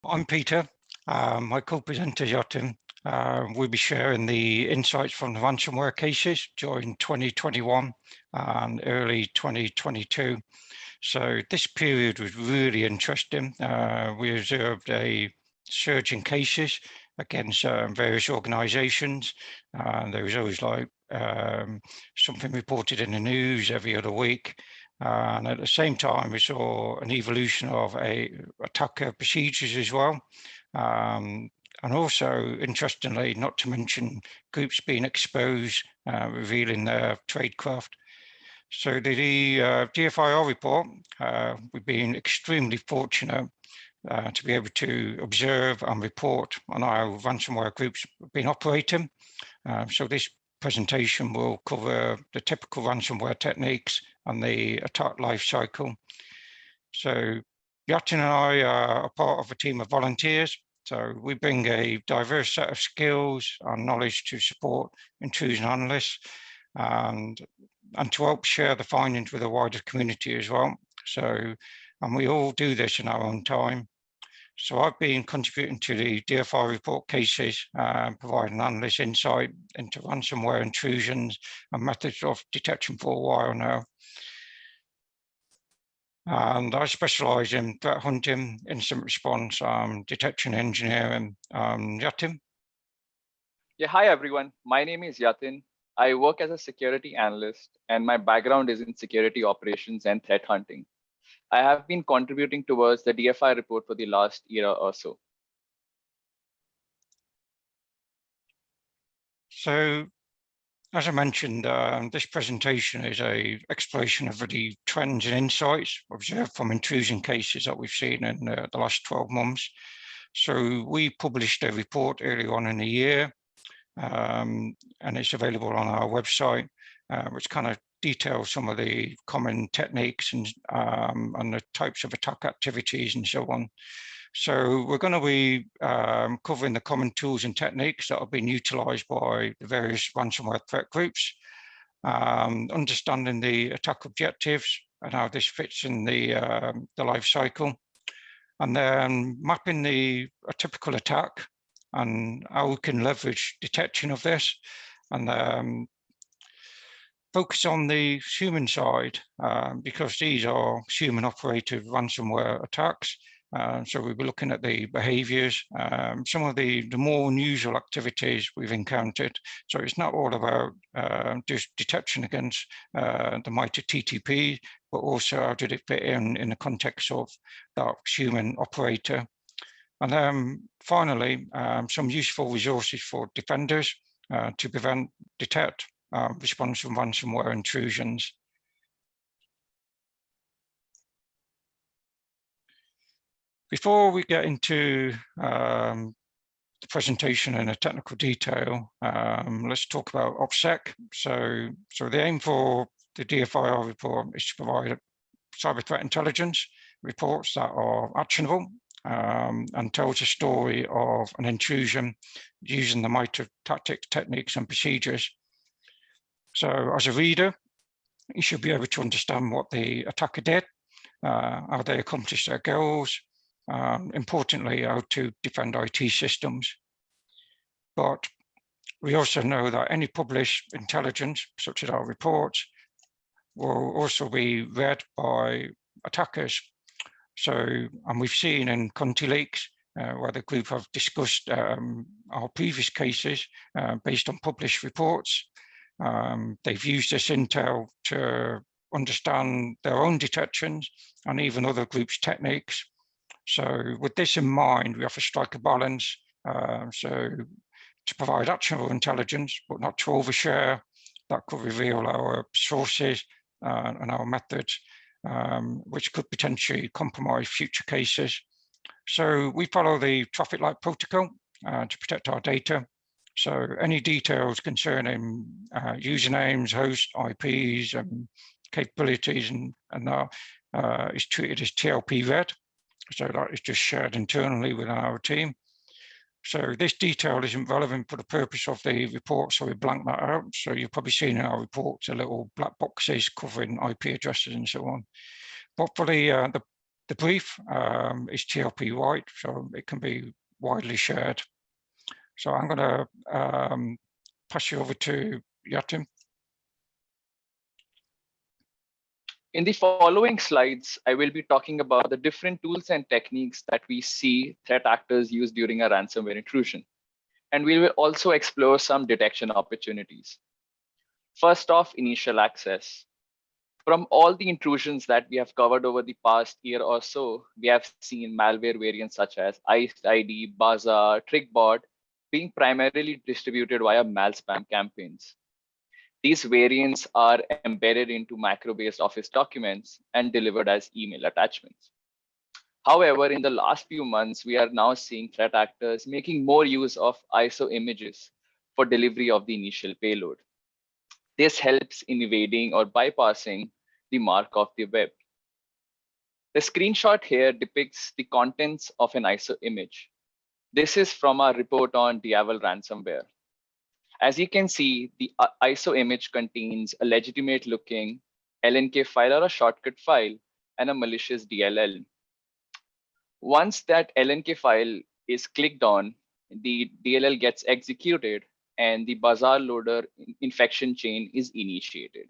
I'm Peter. My co-presenter Yatin. We'll be sharing the insights from the ransomware cases during 2021 and early 2022. So this period was really interesting. We observed a surge in cases against various organisations. There was always like something reported in the news every other week. And at the same time, we saw an evolution of attacker procedures as well. And also, interestingly, not to mention groups being exposed, revealing their tradecraft. So the DFIR report, we've been extremely fortunate to be able to observe and report on how ransomware groups have been operating. So this presentation will cover the typical ransomware techniques and the attack life cycle. So Yatin and I are part of a team of volunteers. So we bring a diverse set of skills and knowledge to support intrusion analysts and to help share the findings with a wider community as well. So, and we all do this in our own time. So I've been contributing to the DFIR report cases, providing analyst insight into ransomware intrusions and methods of detection for a while now. And I specialise in threat hunting, incident response, detection engineering. Yatin? Yeah, hi everyone. My name is Yatin. I work as a security analyst and my background is in security operations and threat hunting. I have been contributing towards the DFIR report for the last year or so. So, as I mentioned, this presentation is an exploration of the trends and insights observed from intrusion cases that we've seen in the last 12 months. So we published a report early on in the year, and it's available on our website, which kind of details some of the common techniques and the types of attack activities and so on. So we're going to be covering the common tools and techniques that have been utilised by the various ransomware threat groups, understanding the attack objectives and how this fits in the life cycle, and then mapping a typical attack and how we can leverage detection of this, and focus on the human side, because these are human-operated ransomware attacks. So we'll be looking at the behaviours, some of the more unusual activities we've encountered. So it's not all about just detection against the mighty TTP, but also how did it fit in the context of that human operator. And then finally, some useful resources for defenders to prevent, detect, respond to ransomware intrusions. Before we get into the presentation in a technical detail, let's talk about OPSEC. So the aim for the DFIR report is to provide cyber threat intelligence reports that are actionable and tells a story of an intrusion using the MITRE tactics, techniques, and procedures. So as a reader, you should be able to understand what the attacker did, how they accomplished their goals, importantly, how to defend IT systems. But we also know that any published intelligence, such as our reports, will also be read by attackers. So, and we've seen in Conti leaks where the group have discussed our previous cases based on published reports. They've used this intel to understand their own detections and even other groups' techniques. So with this in mind, we have to strike a balance. So to provide actionable intelligence, but not to overshare, that could reveal our sources and our methods, which could potentially compromise future cases. So we follow the traffic light protocol to protect our data. So any details concerning usernames, hosts, IPs, and capabilities, and that is treated as TLP red. So that is just shared internally with our team. So this detail isn't relevant for the purpose of the report, so we blank that out. So you've probably seen in our reports a little black boxes covering IP addresses and so on. But for the The brief is TLP wide, so it can be widely shared. So I'm going to pass you over to Yatin. In the following slides, I will be talking about the different tools and techniques that we see threat actors use during a ransomware intrusion. And we will also explore some detection opportunities. First off, initial access. From all the intrusions that we have covered over the past year or so, we have seen malware variants such as ID, Bazaar, TrickBot being primarily distributed via malspam campaigns. These variants are embedded into macro-based Office documents and delivered as email attachments. However, in the last few months, we are now seeing threat actors making more use of ISO images for delivery of the initial payload. This helps in evading or bypassing the mark of the web. The screenshot here depicts the contents of an ISO image. This is from our report on DFIR ransomware. As you can see, the ISO image contains a legitimate looking LNK file or a shortcut file and a malicious DLL. Once that LNK file is clicked on, the DLL gets executed and the Bazaar loader infection chain is initiated.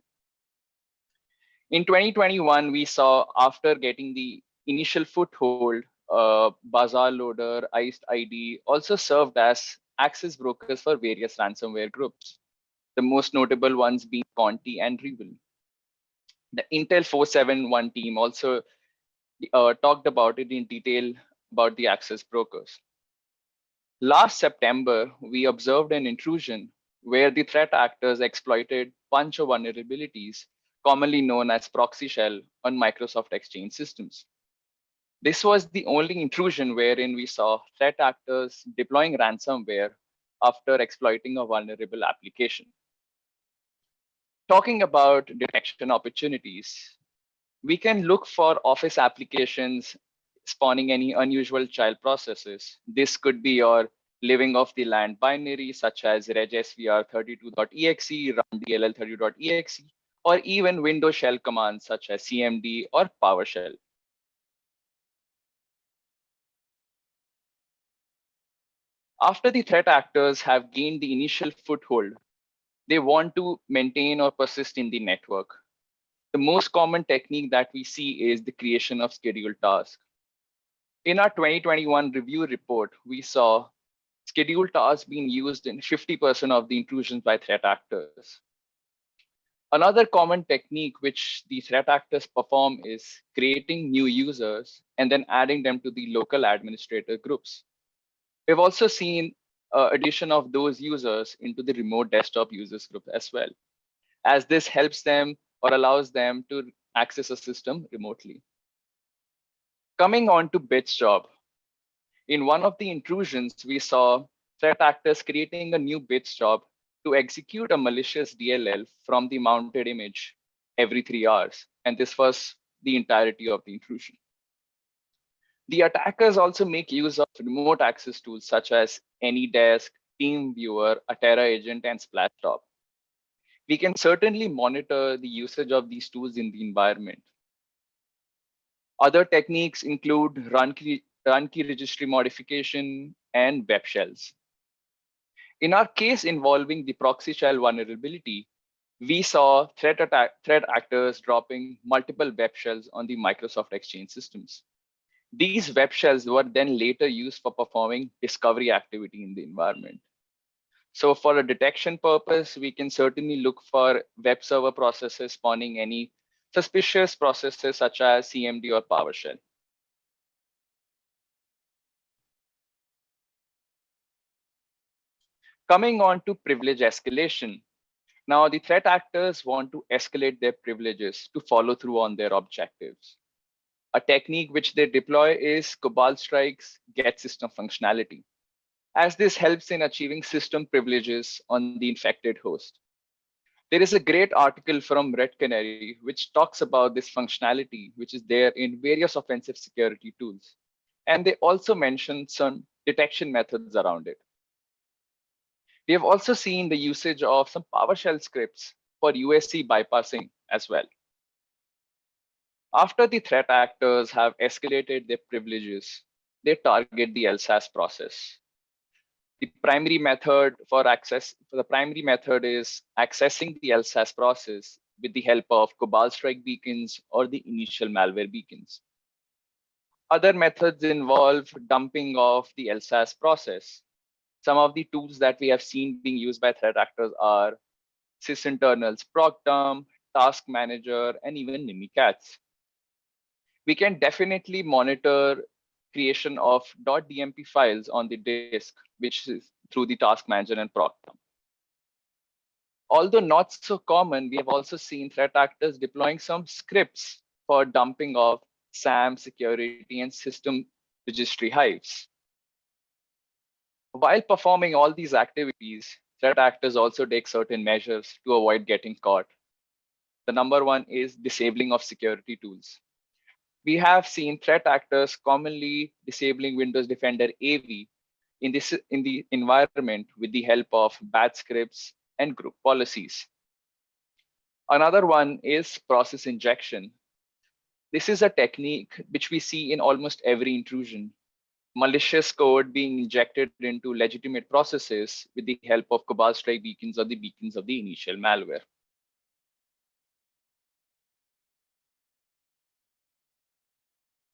In 2021, we saw after getting the initial foothold, Bazaar loader, iced ID also served as access brokers for various ransomware groups, the most notable ones being Conti and Real. The Intel 471 team also talked about it in detail about the access brokers. Last September, we observed an intrusion where the threat actors exploited bunch of vulnerabilities, commonly known as proxy shell on Microsoft Exchange systems. This was the only intrusion wherein we saw threat actors deploying ransomware after exploiting a vulnerable application. Talking about detection opportunities, we can look for Office applications spawning any unusual child processes. This could be your living off the land binary, such as regsvr32.exe, runDLL30.exe, or even Windows shell commands such as cmd or PowerShell. After the threat actors have gained the initial foothold, they want to maintain or persist in the network. The most common technique that we see is the creation of scheduled tasks. In our 2021 review report, we saw scheduled tasks being used in 50% of the intrusions by threat actors. Another common technique which the threat actors perform is creating new users and then adding them to the local administrator groups. We've also seen addition of those users into the remote desktop users group as well, as this helps them or allows them to access a system remotely. Coming on to bits job. In one of the intrusions, we saw threat actors creating a new bits job to execute a malicious DLL from the mounted image every 3 hours. And this was the entirety of the intrusion. The attackers also make use of remote access tools such as AnyDesk, TeamViewer, Atera Agent, and Splashtop. We can certainly monitor the usage of these tools in the environment. Other techniques include run key registry modification and web shells. In our case involving the proxy shell vulnerability, we saw threat actors dropping multiple web shells on the Microsoft Exchange systems. These web shells were then later used for performing discovery activity in the environment. So for a detection purpose, we can certainly look for web server processes spawning any suspicious processes such as CMD or PowerShell. Coming on to privilege escalation. Now the threat actors want to escalate their privileges to follow through on their objectives. A technique which they deploy is Cobalt Strike's get system functionality, as this helps in achieving system privileges on the infected host. There is a great article from Red Canary which talks about this functionality, which is there in various offensive security tools. And they also mention some detection methods around it. We have also seen the usage of some PowerShell scripts for USC bypassing as well. After the threat actors have escalated their privileges, they target the LSAS process. The primary method is accessing the LSAS process with the help of Cobalt Strike beacons or the initial malware beacons. Other methods involve dumping of the LSAS process. Some of the tools that we have seen being used by threat actors are sysinternals procdump, task manager, and even Mimikatz. We can definitely monitor creation of .dmp files on the disk, which is through the task manager and procdump. Although not so common, we have also seen threat actors deploying some scripts for dumping of SAM, security, and system registry hives. While performing all these activities, threat actors also take certain measures to avoid getting caught. The number one is disabling of security tools. We have seen threat actors commonly disabling Windows Defender AV in the environment with the help of batch scripts and group policies. Another one is process injection. This is a technique which we see in almost every intrusion. Malicious code being injected into legitimate processes with the help of Cobalt Strike beacons or the beacons of the initial malware.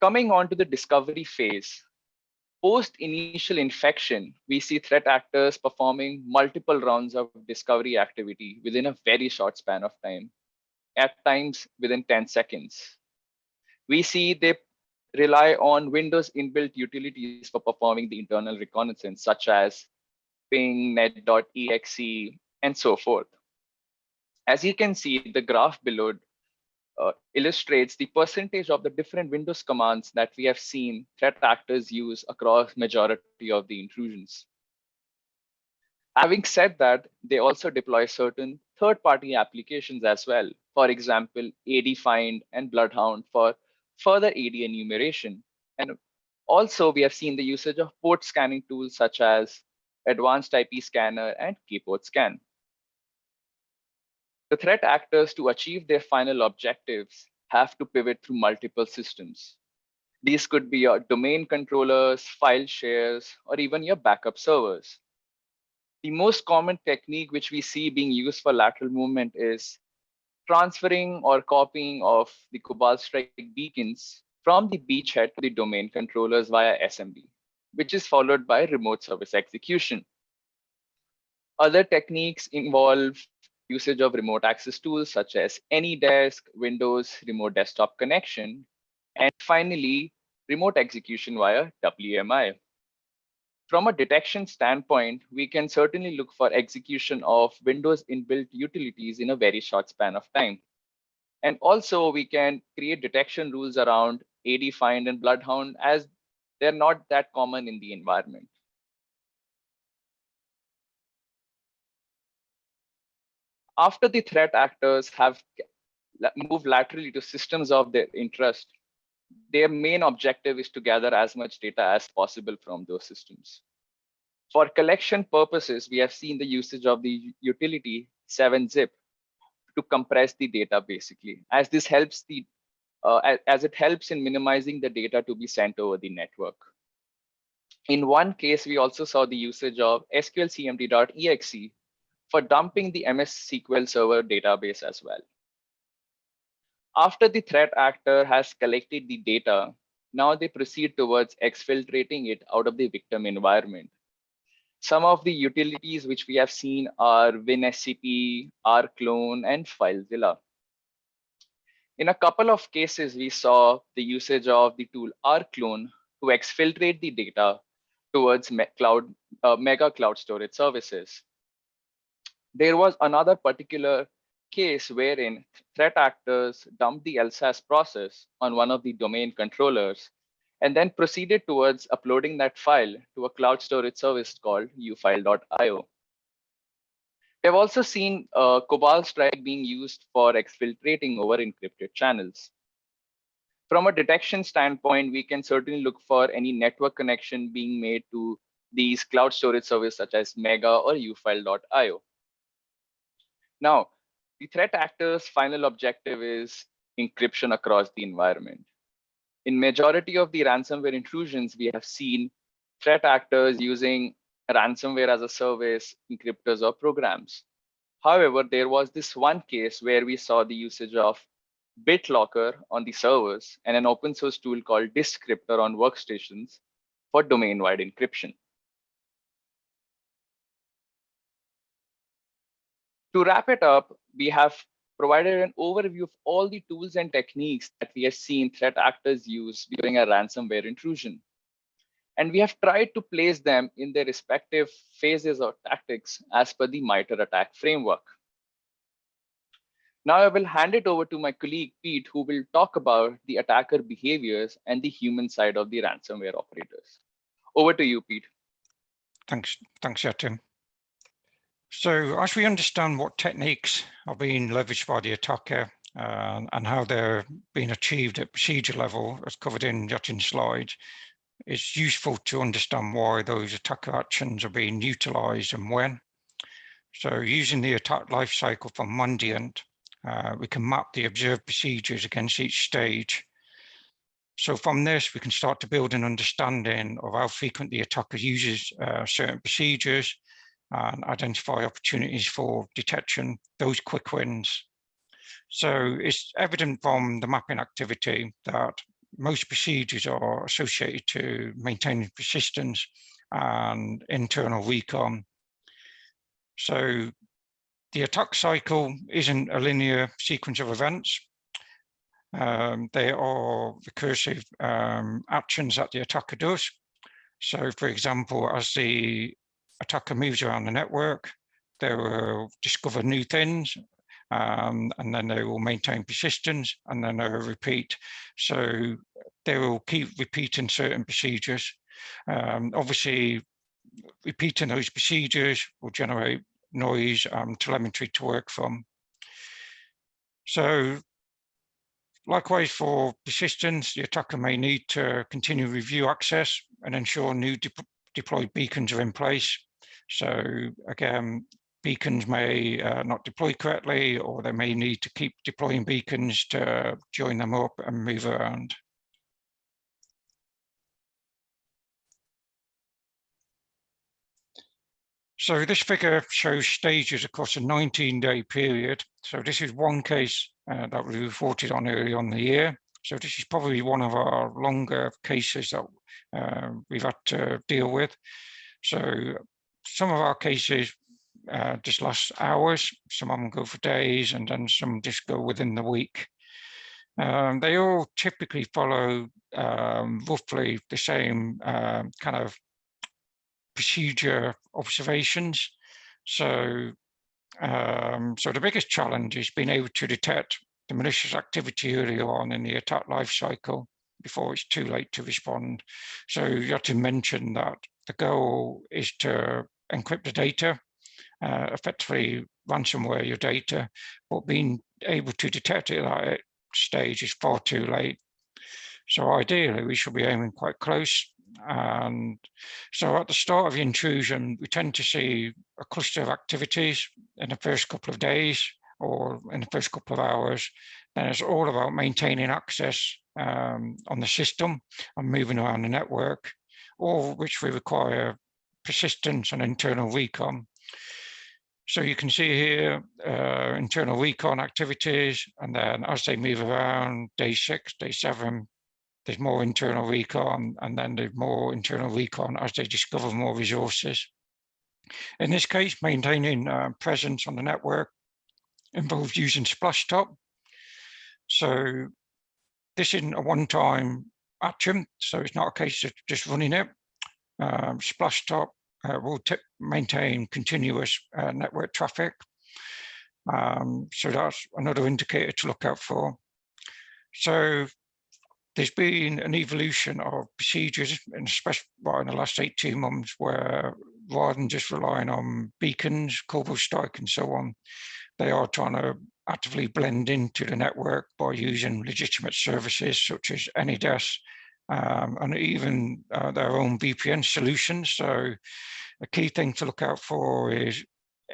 Coming on to the discovery phase, post initial infection, we see threat actors performing multiple rounds of discovery activity within a very short span of time, at times within 10 seconds. We see they rely on Windows inbuilt utilities for performing the internal reconnaissance, such as ping, net.exe, and so forth. As you can see, the graph below illustrates the percentage of the different Windows commands that we have seen threat actors use across majority of the intrusions. Having said that, they also deploy certain third-party applications as well. For example, AD-Find and Bloodhound for further AD enumeration. And also, we have seen the usage of port scanning tools such as Advanced IP Scanner and Kport Scan. The threat actors, to achieve their final objectives, have to pivot through multiple systems. These could be your domain controllers, file shares, or even your backup servers. The most common technique which we see being used for lateral movement is transferring or copying of the Cobalt Strike beacons from the beachhead to the domain controllers via SMB, which is followed by remote service execution. Other techniques involve usage of remote access tools such as AnyDesk, Windows Remote Desktop Connection, and finally, remote execution via WMI. From a detection standpoint, we can certainly look for execution of Windows inbuilt utilities in a very short span of time. And also, we can create detection rules around AD-Find and Bloodhound, as they're not that common in the environment. After the threat actors have moved laterally to systems of their interest, their main objective is to gather as much data as possible from those systems. For collection purposes, we have seen the usage of the utility 7-zip to compress the data, basically, as this helps as it helps in minimizing the data to be sent over the network. In one case, we also saw the usage of SQLcmd.exe for dumping the MS SQL Server database as well. After the threat actor has collected the data, now they proceed towards exfiltrating it out of the victim environment. Some of the utilities which we have seen are WinSCP, rclone, and FileZilla. In a couple of cases, we saw the usage of the tool rclone to exfiltrate the data towards mega cloud storage services. There was another particular case wherein threat actors dumped the LSAS process on one of the domain controllers and then proceeded towards uploading that file to a cloud storage service called ufile.io. We have also seen Cobalt Strike being used for exfiltrating over encrypted channels. From a detection standpoint, we can certainly look for any network connection being made to these cloud storage services such as Mega or ufile.io. Now, the threat actor's final objective is encryption across the environment. In majority of the ransomware intrusions, we have seen threat actors using ransomware as a service, encryptors, or programs. However, there was this one case where we saw the usage of BitLocker on the servers and an open source tool called Descriptor on workstations for domain-wide encryption. To wrap it up, we have provided an overview of all the tools and techniques that we have seen threat actors use during a ransomware intrusion. And we have tried to place them in their respective phases or tactics as per the MITRE ATT&CK framework. Now I will hand it over to my colleague, Pete, who will talk about the attacker behaviors and the human side of the ransomware operators. Over to you, Pete. Thanks, Yatin. So as we understand what techniques are being leveraged by the attacker and how they're being achieved at procedure level, as covered in Yatin's slide, it's useful to understand why those attacker actions are being utilized and when. So using the attack lifecycle from Mandiant, we can map the observed procedures against each stage. So from this, we can start to build an understanding of how frequent the attacker uses certain procedures and identify opportunities for detection, those quick wins. So it's evident from the mapping activity that most procedures are associated to maintaining persistence and internal recon. So the attack cycle isn't a linear sequence of events. They are recursive actions that the attacker does. So for example, as the attacker moves around the network, they will discover new things, and then they will maintain persistence, and then they will repeat. So they will keep repeating certain procedures. Obviously, repeating those procedures will generate noise and telemetry to work from. So likewise, for persistence, the attacker may need to continue review access and ensure new deployed beacons are in place. So again, beacons may not deploy correctly, or they may need to keep deploying beacons to join them up and move around. So this figure shows stages across a 19-day period. So this is one case that we reported on early on in the year. So this is probably one of our longer cases that we've had to deal with. So some of our cases just last hours, some of them go for days, and then some just go within the week. They all typically follow roughly the same kind of procedure observations. So, so the biggest challenge is being able to detect the malicious activity early on in the attack lifecycle before it's too late to respond. So you have to mention that the goal is to encrypt the data, effectively ransomware your data, but being able to detect it at that stage is far too late. So ideally, we should be aiming quite close. And so at the start of the intrusion, we tend to see a cluster of activities in the first couple of days or in the first couple of hours. Then it's all about maintaining access on the system and moving around the network, all which we require persistence and internal recon. So you can see here internal recon activities, and then as they move around, day 6, day 7, there's more internal recon, and then there's more internal recon as they discover more resources. In this case, maintaining presence on the network involves using Splashtop. So this isn't a one-time action, so it's not a case of just running it. Splashtop will maintain continuous network traffic. So that's another indicator to look out for. So there's been an evolution of procedures, and especially in the last 18 months, where rather than just relying on beacons, Corporal Strike, and so on, they are trying to actively blend into the network by using legitimate services such as AnyDesk and even their own VPN solutions. So a key thing to look out for is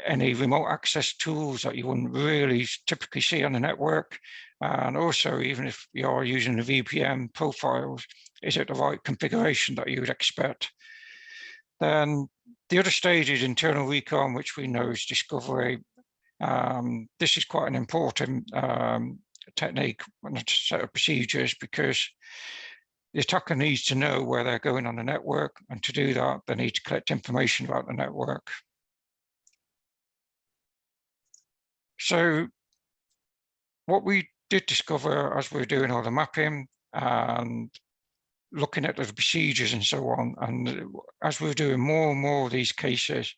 any remote access tools that you wouldn't really typically see on the network. And also, even if you're using the VPN profiles, is it the right configuration that you would expect? Then the other stage is internal recon, which we know is discovery. This is quite an important technique and a set of procedures, because the attacker needs to know where they're going on the network, and to do that, they need to collect information about the network. So what we did discover as we were doing all the mapping and looking at the procedures and so on, and as we were doing more and more of these cases,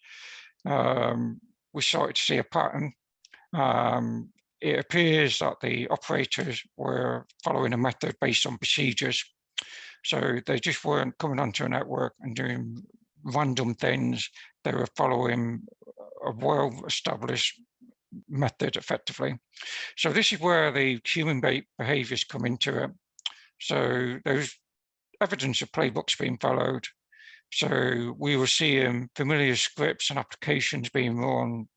we started to see a pattern. It appears that the operators were following a method based on procedures. So they just weren't coming onto a network and doing random things. They were following a well-established method effectively. So this is where the human behaviors come into it. So there's evidence of playbooks being followed. So we were seeing familiar scripts and applications being run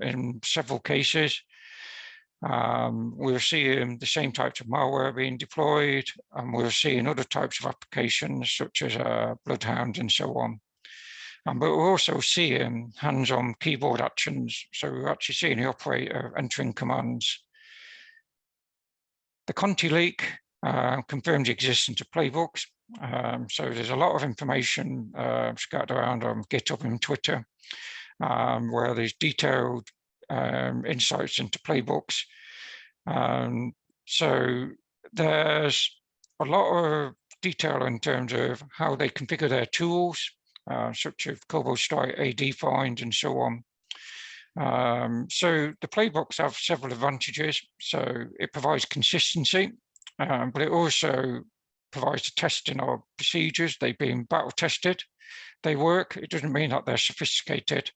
in several cases. We were seeing the same types of malware being deployed, and we were seeing other types of applications such as Bloodhound and so on. But we're also seeing hands-on keyboard actions. So we're actually seeing the operator entering commands. The Conti leak confirms the existence of playbooks. So there's a lot of information scattered around on GitHub and Twitter, where there's detailed insights into playbooks. So there's a lot of detail in terms of how they configure their tools, such as Cobalt Strike, AD find, and so on. So the playbooks have several advantages. So it provides consistency, but it also provides the testing of procedures. They've been battle tested. They work. It doesn't mean that they're sophisticated.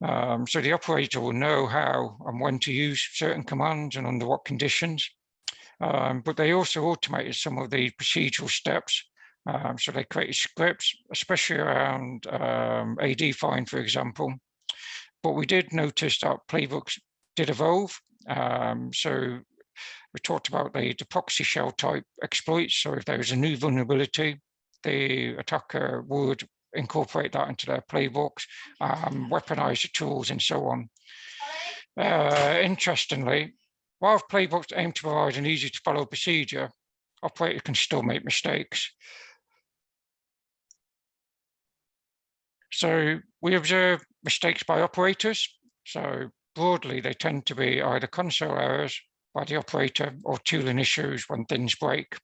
So the operator will know how and when to use certain commands and under what conditions. But they also automated some of the procedural steps. So they created scripts, especially around AD find, for example. But we did notice that playbooks did evolve. So we talked about the proxy shell type exploits. So if there was a new vulnerability, the attacker would incorporate that into their playbooks, weaponize the tools, and so on. Interestingly, while playbooks aim to provide an easy to follow procedure, operators can still make mistakes. So we observe mistakes by operators. So broadly, they tend to be either console errors by the operator or tooling issues when things break.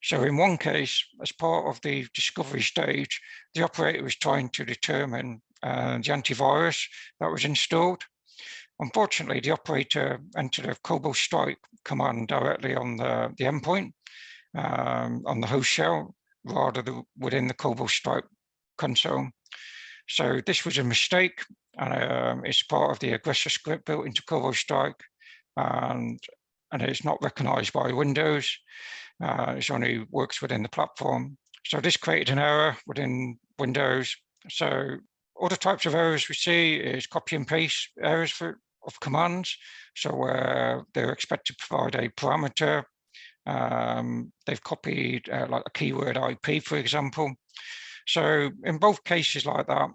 So in one case, as part of the discovery stage, the operator was trying to determine the antivirus that was installed. Unfortunately, the operator entered a Cobalt Strike command directly on the endpoint, on the host shell, rather than within the Cobalt Strike console. So this was a mistake, and it's part of the aggressor script built into Cobalt Strike, and it's not recognized by Windows. It only works within the platform. So this created an error within Windows. So other types of errors we see is copy and paste errors of commands. So where they're expected to provide a parameter, they've copied like a keyword IP, for example. So in both cases like that,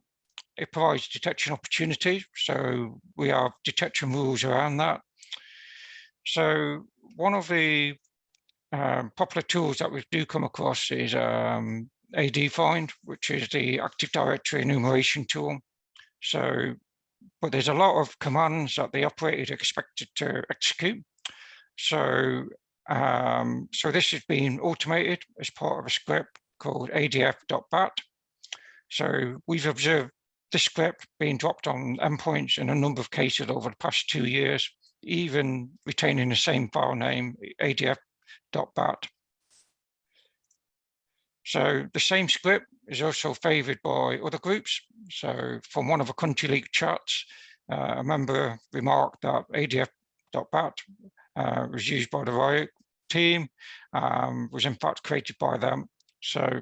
it provides detection opportunity. So we have detection rules around that. So one of the popular tools that we do come across is AD find, which is the Active Directory enumeration tool. So, but there's a lot of commands that the operator is expected to execute. So, so this is being automated as part of a script called adf.bat. So we've observed this script being dropped on endpoints in a number of cases over the past 2 years, even retaining the same file name, adf.bat. So the same script is also favored by other groups. So from one of the Conti leak chats, a member remarked that adf.bat was used by the Riot team, was in fact created by them. So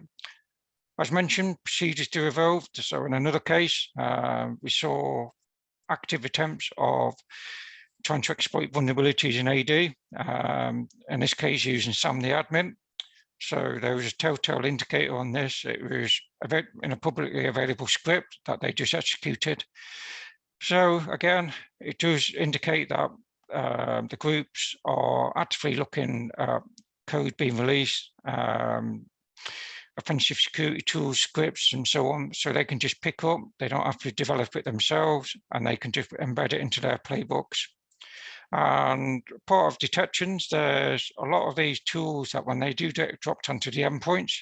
as mentioned, procedures do evolve. So in another case, we saw active attempts of trying to exploit vulnerabilities in AD, in this case using Sam the admin. So there was a telltale indicator on this. It was in a publicly available script that they just executed. So again, it does indicate that the groups are actively looking at code being released, offensive security tools, scripts, and so on. So they can just pick up, they don't have to develop it themselves, and they can just embed it into their playbooks. And part of detections, there's a lot of these tools that when they do get dropped onto the endpoints,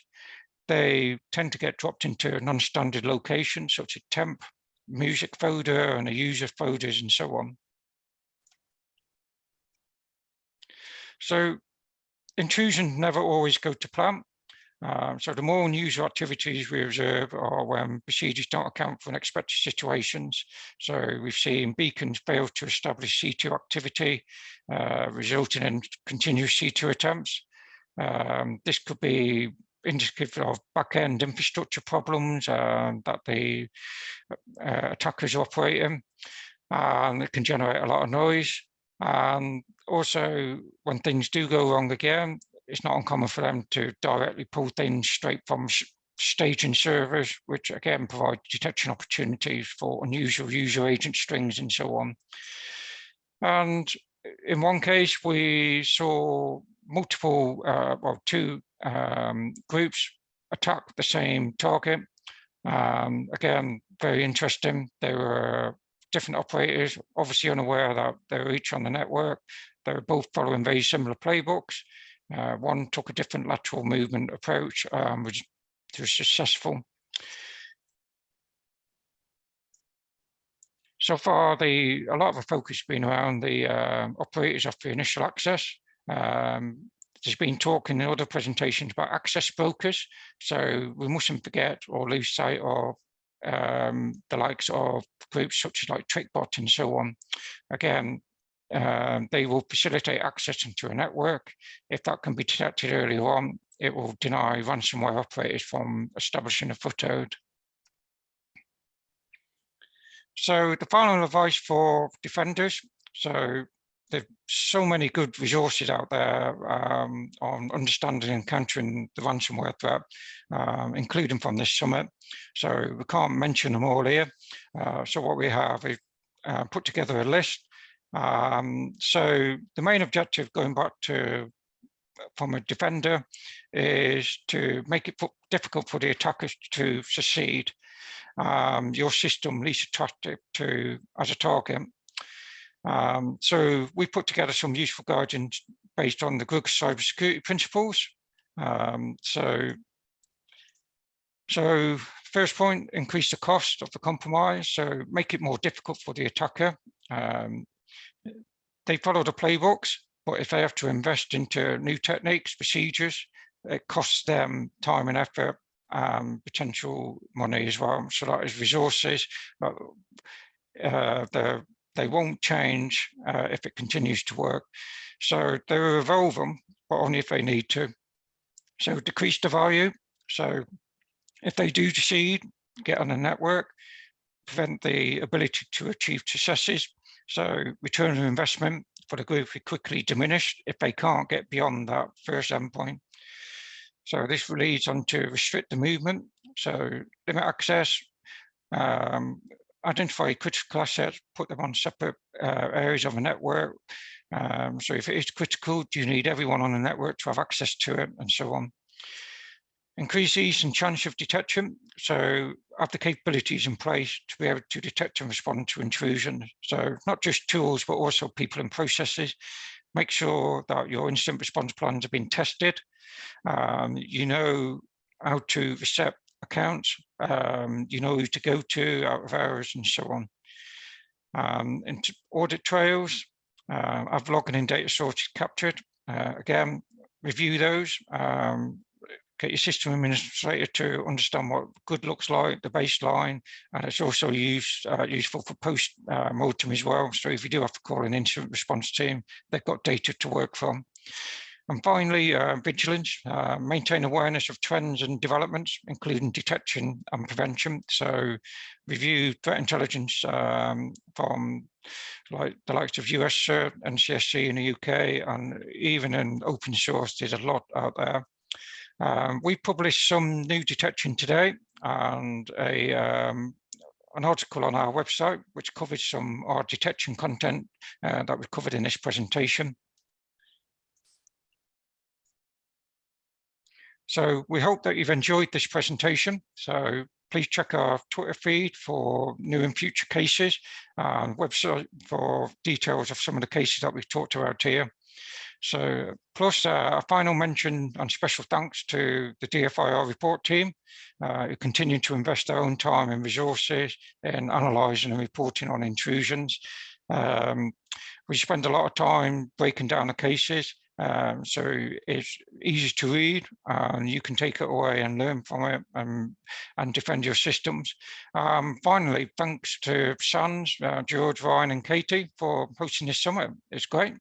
they tend to get dropped into non-standard locations, such as temp, music folder, and a user folders, and so on. So intrusions never always go to plan. So the more unusual activities we observe are when procedures don't account for unexpected situations. So we've seen beacons fail to establish C2 activity, resulting in continuous C2 attempts. This could be indicative of back-end infrastructure problems that the attackers are operating, and it can generate a lot of noise. And also, when things do go wrong again, it's not uncommon for them to directly pull things straight from staging servers, which again provide detection opportunities for unusual user agent strings and so on. And in one case, we saw multiple, two groups attack the same target. Again, very interesting. They were different operators, obviously unaware that they were each on the network. They were both following very similar playbooks. One took a different lateral movement approach, which was successful. So far, a lot of the focus has been around the operators after initial access. There's been talk in other presentations about access brokers. So we mustn't forget or lose sight of the likes of groups such as like TrickBot and so on. Again, they will facilitate access into a network. If that can be detected earlier on, it will deny ransomware operators from establishing a foothold. So the final advice for defenders. So there's so many good resources out there on understanding and countering the ransomware threat, including from this summit. So we can't mention them all here. So what we have is put together a list. So the main objective, going back to from a defender, is to make it difficult for the attackers to succeed. Your system least attractive to as a target. So we put together some useful guidance based on the GRUG cybersecurity principles. So first point, increase the cost of the compromise. So make it more difficult for the attacker. They follow the playbooks, but if they have to invest into new techniques, procedures, it costs them time and effort, potential money as well. So that is resources. They won't change if it continues to work. So they will evolve them, but only if they need to. So decrease the value. So if they do succeed, get on a network, prevent the ability to achieve successes. So return on investment for the group will quickly diminish if they can't get beyond that first endpoint. So this leads on to restrict the movement. So limit access, identify critical assets, put them on separate areas of a network. So if it is critical, do you need everyone on the network to have access to it, and so on. Increase ease and chance of detection. So have the capabilities in place to be able to detect and respond to intrusion. So not just tools, but also people and processes. Make sure that your incident response plans have been tested. You know how to reset accounts. You know who to go to out of hours and so on. Into audit trails, have login and data sources captured. Again, review those. Get your system administrator to understand what good looks like, the baseline, and it's also useful for post-mortem as well. So if you do have to call an incident response team, they've got data to work from. And finally, vigilance, maintain awareness of trends and developments, including detection and prevention. So review threat intelligence from the likes of US CERT and CSC in the UK, and even in open source, there's a lot out there. We published some new detection today and an article on our website, which covers some our detection content that we covered in this presentation. So we hope that you've enjoyed this presentation. So please check our Twitter feed for new and future cases, and website for details of some of the cases that we've talked about here. So plus a final mention and special thanks to the DFIR report team, who continue to invest their own time and resources in analysing and reporting on intrusions. We spend a lot of time breaking down the cases, so it's easy to read, and you can take it away and learn from it and defend your systems. Finally, thanks to Sans, George, Ryan and Katie for hosting this summit. It's great.